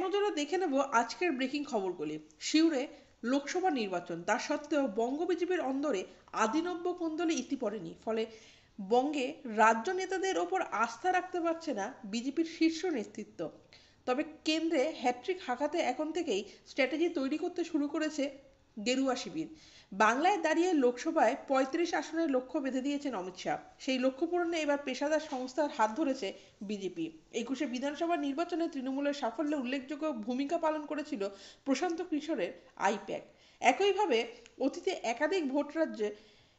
নজরে দেখে নেব আজকের ব্রেকিং খবরগুলি। সিউড়ে লোকসভা নির্বাচন, তা সত্ত্বেও বঙ্গ বিজেপির অন্দরে আদিনব্য কোন্দলে ইতি পড়েনি। ফলে বঙ্গে রাজ্য নেতাদের ওপর আস্থা রাখতে পারছে না বিজেপির শীর্ষ নেতৃত্ব। তবে কেন্দ্রে হ্যাট্রিক হাঁকাতে এখন থেকেই স্ট্র্যাটেজি তৈরি করতে শুরু করেছে গেরুয়া শিবির। বাংলায় দাঁড়িয়ে লোকসভায় ৩৫ আসনের লক্ষ্য বেঁধে দিয়েছেন অমিত শাহ। সেই লক্ষ্য পূরণে এবার পেশাদার সংস্থার হাত ধরেছে বিজেপি। ২১শে বিধানসভা নির্বাচনে তৃণমূলের সাফল্যে উল্লেখযোগ্য ভূমিকা পালন করেছিল প্রশান্ত কিশোরের আইপ্যাক। একইভাবে অতীতে একাধিক ভোট রাজ্যে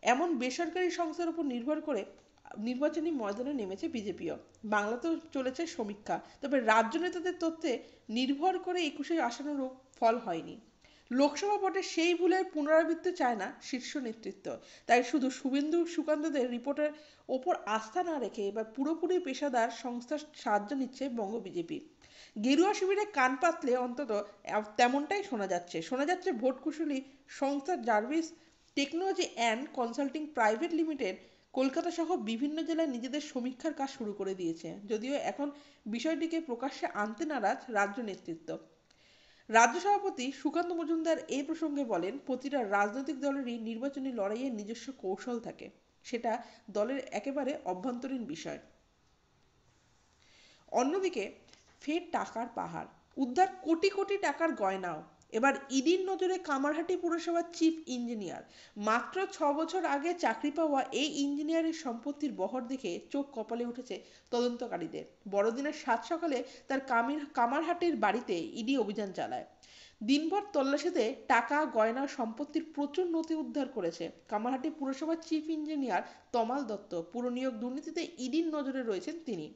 এমন বেসরকারি সংস্থার উপর নির্ভর করে নির্বাচনী ময়দানে নেমেছে বিজেপিও। বাংলাতেও চলেছে সমীক্ষা, তবে রাজ্য নেতাদের তথ্যে নির্ভর করে ২১শে আসনেরও ফল হয়নি। লোকসভা ভোটে সেই ভুলের পুনরাবৃত্তি চায় না শীর্ষ নেতৃত্ব। তাই শুধু শুভেন্দু সুকান্তদের রিপোর্টের ওপর আস্থা না রেখে এবার পুরোপুরি পেশাদার সংস্থার সাহায্য নিচ্ছে বঙ্গ বিজেপি। গেরুয়া শিবিরে কান পাতলে অন্তত তেমনটাই শোনা যাচ্ছে ভোট কুশলী সংস্থা Jarvis technology and consulting private limited Kolkata সহ বিভিন্ন জেলায় নিজেদের সমীক্ষার কাজ শুরু করে দিয়েছে। যদিও এখন বিষয়টিকে প্রকাশ্যে আনতে নারাজ রাজ্য নেতৃত্ব। রাজ্য সভাপতি সুকান্ত মজুমদার এই প্রসঙ্গে বলেন, প্রতিটা রাজনৈতিক দলেরই নির্বাচনী লড়াইয়ের নিজস্ব কৌশল থাকে, সেটা দলের একেবারে অভ্যন্তরীণ বিষয়। অন্যদিকে ফের টাকার পাহাড়, উদ্ধার কোটি কোটি টাকার গয়নাও। এবার ইডির নজরে কামারহাটি পুরসভার চিফ ইঞ্জিনিয়ার। মাত্র ৬ বছর আগে চাকরি পাওয়া এই ইঞ্জিনিয়ারের সম্পত্তির বহর দেখে চোখ কপালে উঠেছে তদন্তকারীদের। বড়দিনের সাত সকালে তার কামারহাটির বাড়িতে ইডি অভিযান চালায়। দিনভর তল্লাশিতে টাকা, গয়না, সম্পত্তির প্রচুর নথি উদ্ধার করেছে কামারহাটি পুরসভার চিফ ইঞ্জিনিয়ার তমাল দত্ত। পুর নিয়োগ দুর্নীতিতে ইডির নজরে রয়েছেন তিনি।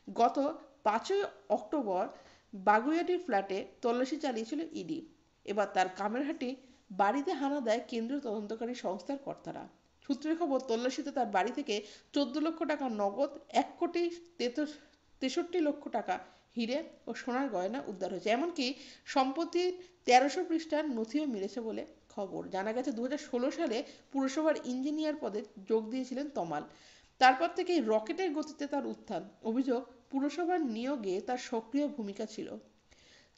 গত ৫ই অক্টোবর বাগুইআটির ফ্ল্যাটে তল্লাশি চালিয়েছিল ইডি। এবার তার কামারহাটি বাড়িতে হানা দেয় কেন্দ্রীয় তদন্তকারী সংস্থার কর্তারা। সূত্রের খবর, তল্লাশিতে তার বাড়ি থেকে ১৪ লক্ষ টাকা নগদ, ১,৬৩,০০,০০০ টাকা হিরে ও সোনার গয়না উদ্ধার হয়েছে। এমনকি সম্পত্তির ১৩০০ পৃষ্ঠার নথিও মিলেছে বলে খবর। জানা গেছে ২০১৬ সালে পুরসভার ইঞ্জিনিয়ার পদে যোগ দিয়েছিলেন তমাল। তারপর থেকেই রকেটের গতিতে তার উত্থান। অভিযোগ, পুরসভার নিয়োগে তার সক্রিয় ভূমিকা ছিল।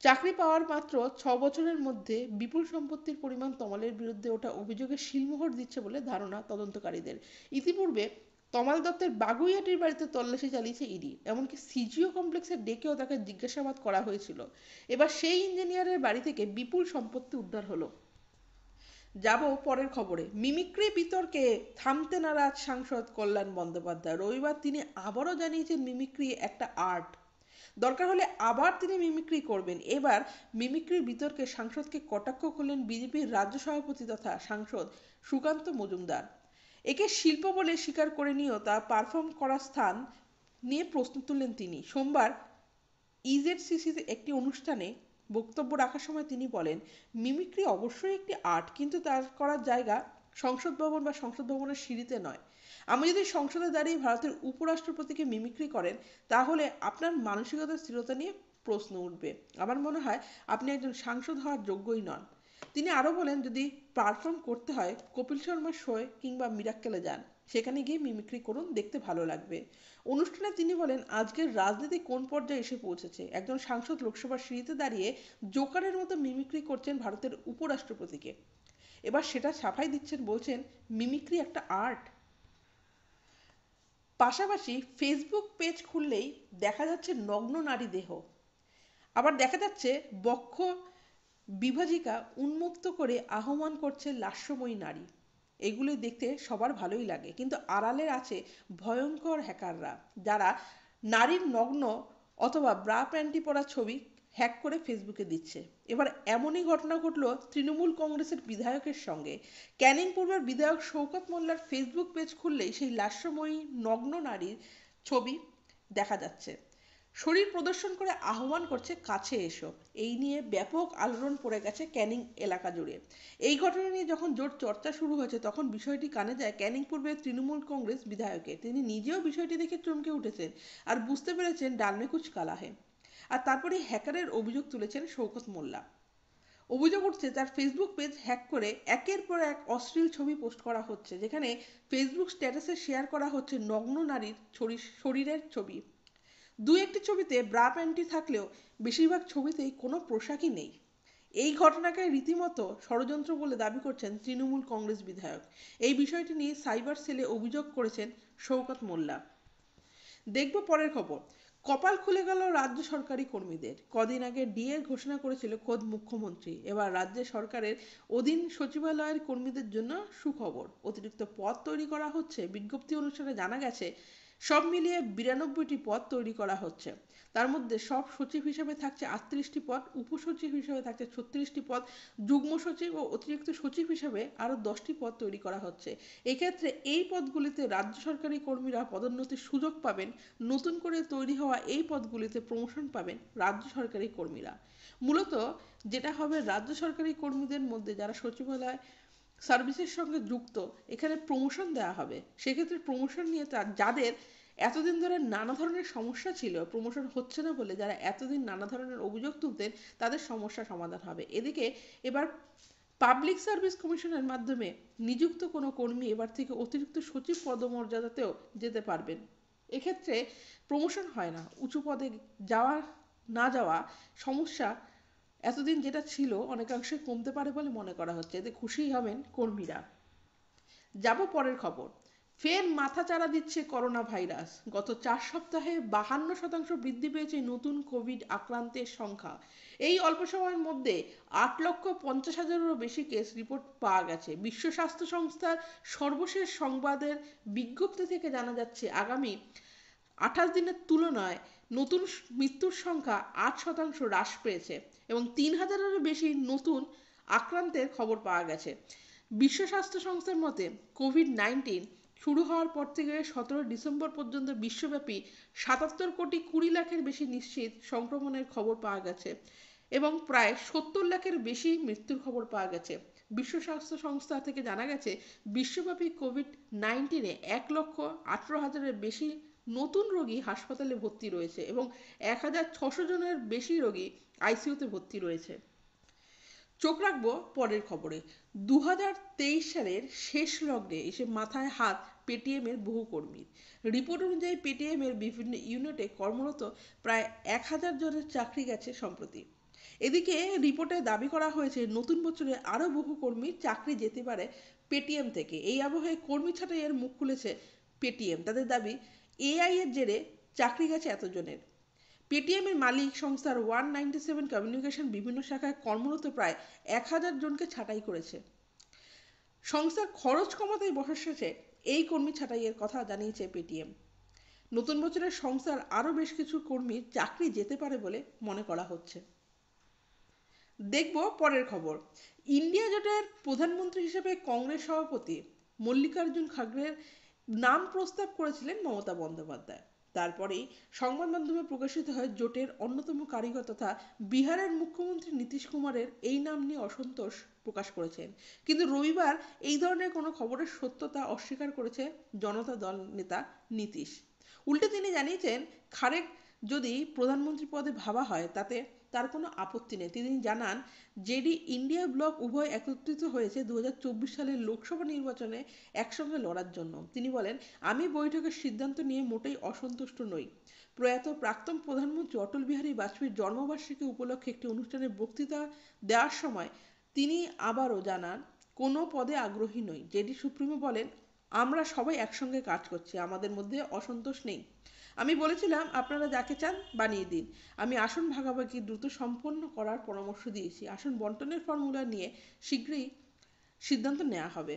চাকরি পাওয়ার মাত্র ৬ বছরের মধ্যে বিপুল সম্পত্তির পরিমাণ তমালের বিরুদ্ধে ওঠা অভিযোগে শিলমোহর দিচ্ছে বলে ধারণা তদন্তকারীদের। ইতিপূর্বে তমাল দত্তের বাগুইআটির বাড়িতে তল্লাশি চালিয়েছে ইডি। এমনকি সিজিও কমপ্লেক্সে ডেকেও তাকে জিজ্ঞাসাবাদ করা হয়েছিল। এবার সেই ইঞ্জিনিয়ারের বাড়ি থেকে বিপুল সম্পত্তি উদ্ধার হলো। যাব পরের খবরে। মিমিক্রি বিতর্কে থামতে নারাজ সাংসদ কল্যাণ বন্দ্যোপাধ্যায়। রবিবার তিনি আবারও জানিয়েছেন মিমিক্রি একটা আর্ট, দরকার হলে আবার তিনি মিমিক্রি করবেন। এবার মিমিক্রির বিতর্কে সাংসদকে কটাক্ষ করলেন বিজেপির রাজ্য সভাপতি তথা সাংসদ সুকান্ত মজুমদার। একে শিল্প বলে স্বীকার করে নিয়েও তা পারফর্ম করার স্থান নিয়ে প্রশ্ন তুললেন তিনি। সোমবার ইজেডসিসিতে একটি অনুষ্ঠানে বক্তব্য রাখার সময় তিনি বলেন, মিমিক্রি অবশ্যই একটি আর্ট, কিন্তু তার করার জায়গা সংসদ ভবন বা সংসদ ভবনের সিঁড়িতে নয়। আমি যদি সংসদে দাঁড়িয়ে ভারতের উপরাষ্ট্রপতিকে মিমিক্রি করেন, তাহলে আপনার মানসিকতার স্থিরতা নিয়ে প্রশ্ন উঠবে। আমার মনে হয় আপনি একজন সাংসদ হওয়ার যোগ্যই নন। তিনি আরও বলেন, যদি পারফর্ম করতে হয় কপিল শর্মার শোয়ে কিংবা মিরাক্কেলে যান, সেখানে গিয়ে মিমিক্রি করুন, দেখতে ভালো লাগবে। অনুষ্ঠানে তিনি বলেন, আজকের রাজনীতি কোন পর্যায়ে এসে পৌঁছেছে। একজন সাংসদ লোকসভার সিঁড়িতে দাঁড়িয়ে জোকারের মতো মিমিক্রি করছেন ভারতের উপরাষ্ট্রপতিকে। এবার সেটা সাফাই দিচ্ছেন, বলছেন মিমিক্রি একটা আর্ট। পাশাপাশি ফেসবুক পেজ খুললেই দেখা যাচ্ছে নগ্ন নারী দেহ, আবার দেখা যাচ্ছে বক্ষ বিভাজিকা উন্মুক্ত করে আহ্বান করছে লাস্যময়ী নারী। এগুলি দেখতে সবার ভালোই লাগে, কিন্তু আড়ালে আছে ভয়ঙ্কর হ্যাকাররা, যারা নারীর নগ্ন অথবা ব্রা প্যান্টি পরা ছবি হ্যাক করে ফেসবুকে দিচ্ছে। এবার এমনই ঘটনা ঘটল তৃণমূল কংগ্রেসের বিধায়কের সঙ্গে। ক্যানিং পূর্বের বিধায়ক শওকত মোল্লার ফেসবুক পেজ খুললেই সেই লাস্যময়ী নগ্ন নারীর ছবি দেখা যাচ্ছে। শরীর প্রদর্শন করে আহ্বান করছে কাছে এসো। এই নিয়ে ব্যাপক আলোড়ন পড়ে গেছে ক্যানিং এলাকা জুড়ে। এই ঘটনা নিয়ে যখন জোর চর্চা শুরু হয়েছে, তখন বিষয়টি কানে যায় ক্যানিং পূর্বের তৃণমূল কংগ্রেস বিধায়কের। তিনি নিজেও বিষয়টি দেখে চমকে উঠেছেন আর বুঝতে পেরেছেন ডালমে কুচ কালা হে। আর তারপরে হ্যাকারের অভিযোগ তুলেছেন শওকত মোল্লা। অভিযোগ উঠছে তার ফেসবুক পেজ হ্যাক করে একের পর এক অশ্লীল ছবি পোস্ট করা হচ্ছে, যেখানে ফেসবুক স্ট্যাটাসে শেয়ার করা হচ্ছে নগ্ন নারীর শরীরের ছবি। দু একটি ছবিতে ব্রা প্যান্টি থাকলেও বেশিরভাগ ছবিতেই কোনো পোশাকই নেই। এই ঘটনাকে রীতিমতো ষড়যন্ত্র বলে দাবি করছেন তৃণমূল কংগ্রেস বিধায়ক। এই বিষয়টি নিয়ে সাইবার সেলে অভিযোগ করেছেন শওকত মোল্লা। দেখব পরের খবর। কপাল খুলে গেল রাজ্য সরকারি কর্মীদের। কদিন আগে ডিএ ঘোষণা করেছিল খোদ মুখ্যমন্ত্রী। এবার রাজ্য সরকারের অধীন সচিবালয়ের কর্মীদের জন্য সুখবর। অতিরিক্ত পদ তৈরি করা হচ্ছে। বিজ্ঞপ্তি অনুসারে জানা গেছে সব মিলিয়ে 92টি পদ তৈরি করা হচ্ছে। তার মধ্যে সব সচিব হিসেবে থাকছে 38টি পদ, উপসচিব হিসেবে থাকছে 36টি পদ, যুগ্ম সচিব ও অতিরিক্ত সচিব হিসেবে আরও 10টি পদ তৈরি করা হচ্ছে। এক্ষেত্রে এই পদগুলিতে রাজ্য সরকারি কর্মীরা পদোন্নতির সুযোগ পাবেন। নতুন করে তৈরি হওয়া এই পদগুলিতে প্রমোশন পাবেন রাজ্য সরকারি কর্মীরা। মূলত যেটা হবে, রাজ্য সরকারি কর্মীদের মধ্যে যারা সচিবালয় সার্ভিসের সঙ্গে যুক্ত, এখানে প্রমোশন দেওয়া হবে। সেক্ষেত্রে প্রমোশন নিয়ে যাদের এতদিন ধরে নানা ধরনের সমস্যা ছিল, প্রমোশন হচ্ছে না বলে যারা এতদিন নানা ধরনের অভিযোগ তুলতেন, তাদের সমস্যা সমাধান হবে। এদিকে এবার পাবলিক সার্ভিস কমিশনের মাধ্যমে নিযুক্ত কোনো কর্মী এবার থেকে অতিরিক্ত সচিব পদমর্যাদাতেও যেতে পারবেন। এক্ষেত্রে প্রমোশন হয় না, উঁচু পদে যাওয়া না যাওয়া সমস্যা এতদিন যেটা ছিল অনেকাংশে কমতে পারে বলে মনে করা হচ্ছে। এতে খুশিই হবেন কর্মীরা। যাব পরের খবর। ফের মাথাচাড়া দিচ্ছে করোনা ভাইরাস। গত 4 সপ্তাহে 52% বৃদ্ধি পেয়েছে নতুন কোভিড আক্রান্তের সংখ্যা। এই অল্প সময়ের মধ্যে 8,50,000-এরও বেশি কেস রিপোর্ট পাওয়া গেছে। বিশ্ব স্বাস্থ্য সংস্থার সর্বশেষ সংবাদের বিজ্ঞপ্তি থেকে জানা যাচ্ছে আগামী 28 দিনের তুলনায় নতুন মৃত্যুর সংখ্যা 8% হ্রাস পেয়েছে এবং 3,000-এরও বেশি নতুন আক্রান্তের খবর পাওয়া গেছে। বিশ্ব স্বাস্থ্য সংস্থার মতে কোভিড-19 শুরু হওয়ার পর থেকে 17 ডিসেম্বর পর্যন্ত বিশ্বব্যাপী 77 কোটি 20 লাখের বেশি নিশ্চিত সংক্রমণের খবর পাওয়া গেছে এবং প্রায় 70 লাখের বেশি মৃত্যুর খবর পাওয়া গেছে। বিশ্ব স্বাস্থ্য সংস্থা থেকে জানা গেছে বিশ্বব্যাপী কোভিড-19-এ 1,18,000-এর বেশি নতুন রোগী হাসপাতালে ভর্তি রয়েছে এবং 1,600 জনের বেশি রোগী আইসিইউতে ভর্তি রয়েছে। চোখ রাখবো পরের খবরে। 2023 সালের শেষ লগ্নে এসে মাথায় হাত পেটিএমের বহু কর্মীর। রিপোর্ট অনুযায়ী পেটিএমের বিভিন্ন ইউনিটে কর্মরত প্রায় 1,000 জনের চাকরি গেছে সম্প্রতি। এদিকে রিপোর্টে দাবি করা হয়েছে নতুন বছরে আরও বহু কর্মীর চাকরি যেতে পারে পেটিএম থেকে। এই আবহে কর্মী ছাঁটাইয়ের মুখ খুলেছে পেটিএম। তাদের দাবি এআই এর জেরে চাকরি গেছে এতজনের। পেটিএমের মালিক সংস্থার 197 কমিউনিকেশন বিভিন্ন শাখায় কর্মরত প্রায় 1,000 জনকে ছাঁটাই করেছে। সংস্থার খরচ কমাতেই বসেছে এই কর্মী ছাঁটাইয়ের কথা জানিয়েছে পেটিএম। নতুন বছরে সংস্থার আরও বেশ কিছু কর্মীর চাকরি যেতে পারে বলে মনে করা হচ্ছে। দেখব পরের খবর। ইন্ডিয়া জোটের প্রধানমন্ত্রী হিসেবে কংগ্রেস সভাপতি মল্লিকার্জুন খাড়গের নাম প্রস্তাব করেছিলেন মমতা বন্দ্যোপাধ্যায়। তারপরেই সংবাদ মাধ্যমে প্রকাশিত হয় জোটের অন্যতম কারিগর তথা বিহারের মুখ্যমন্ত্রী নীতিশ কুমারের এই নাম নিয়ে অসন্তোষ প্রকাশ করেছেন। কিন্তু রবিবার এই ধরনের কোনো খবরের সত্যতা অস্বীকার করেছে জনতা দল নেতা নীতিশ। উল্টে তিনি জানিয়েছেন খাড়েক যদি প্রধানমন্ত্রী পদে ভাবা হয় তাতে তার কোনো আপত্তি নেই। তিনি জানান জেডি ইন্ডিয়া ব্লক উভয় একত্রিত হয়েছে 2024 সালের লোকসভা নির্বাচনে একসঙ্গে লড়ার জন্য। তিনি বলেন, আমি বৈঠকের সিদ্ধান্ত নিয়ে মোটেই অসন্তুষ্ট নই। প্রয়াত প্রাক্তন প্রধানমন্ত্রী অটল বিহারী বাজপেয়ীর জন্মবার্ষিকী উপলক্ষে একটি অনুষ্ঠানে বক্তৃতা দেওয়ার সময় তিনি আবারও জানান কোনো পদে আগ্রহী নই। জেডি সুপ্রিমো বলেন, আমরা সবাই একসঙ্গে কাজ করছি, আমাদের মধ্যে অসন্তোষ নেই। আমি বলেছিলাম আপনারা যাকে চান বানিয়ে দিন। আমি আসন ভাগাভাগি দ্রুত সম্পন্ন করার পরামর্শ দিয়েছি। আসন বন্টনের ফর্মুলা নিয়ে শীঘ্রই সিদ্ধান্ত নেওয়া হবে।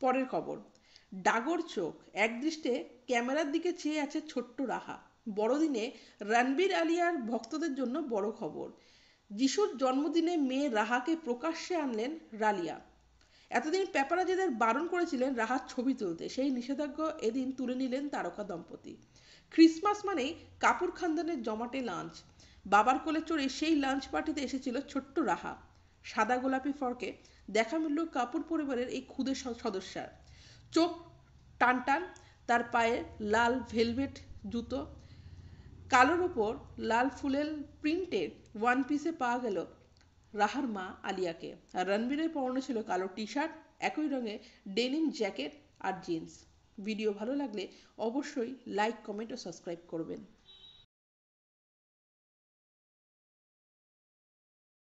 পরের খবর। ডাগর চোখ, একদৃষ্টে ক্যামেরার দিকে চেয়ে আছে ছোট্ট রাহা। বড়দিনে রণবীর আলিয়ার ভক্তদের জন্য বড় খবর। যিশুর জন্মদিনে মেয়ে রাহাকে প্রকাশ্যে আনলেন রালিয়া। এতদিন প্যাপারাজিদের বারণ করেছিলেন রাহার ছবি তুলতে, সেই নিষেধাজ্ঞা এদিন তুলে নিলেন তারকা দম্পতি। ক্রিসমাস মানেই কাপুর খানদানের জমাটে লাঞ্চ। বাবার কোলে চড়ে সেই লাঞ্চ পার্টিতে এসেছিল ছোট্ট রাহা। সাদা গোলাপি ফর্কে দেখা মিলল কাপুর পরিবারের এই ক্ষুদে সদস্যার। চোখ টানটান, তার পায়ে লাল ভেলভেট জুতো, কালোর ওপর লাল ফুলেল প্রিন্টের ওয়ান পিসে পাওয়া গেল রাহার মা আলিয়াকে। আর রণবীরের পরনে ছিল কালো টি শার্ট, একই রঙে ডেনিম জ্যাকেট আর জিন্স। ভিডিও ভালো লাগলে অবশ্যই লাইক, কমেন্ট ও সাবস্ক্রাইব করবেন।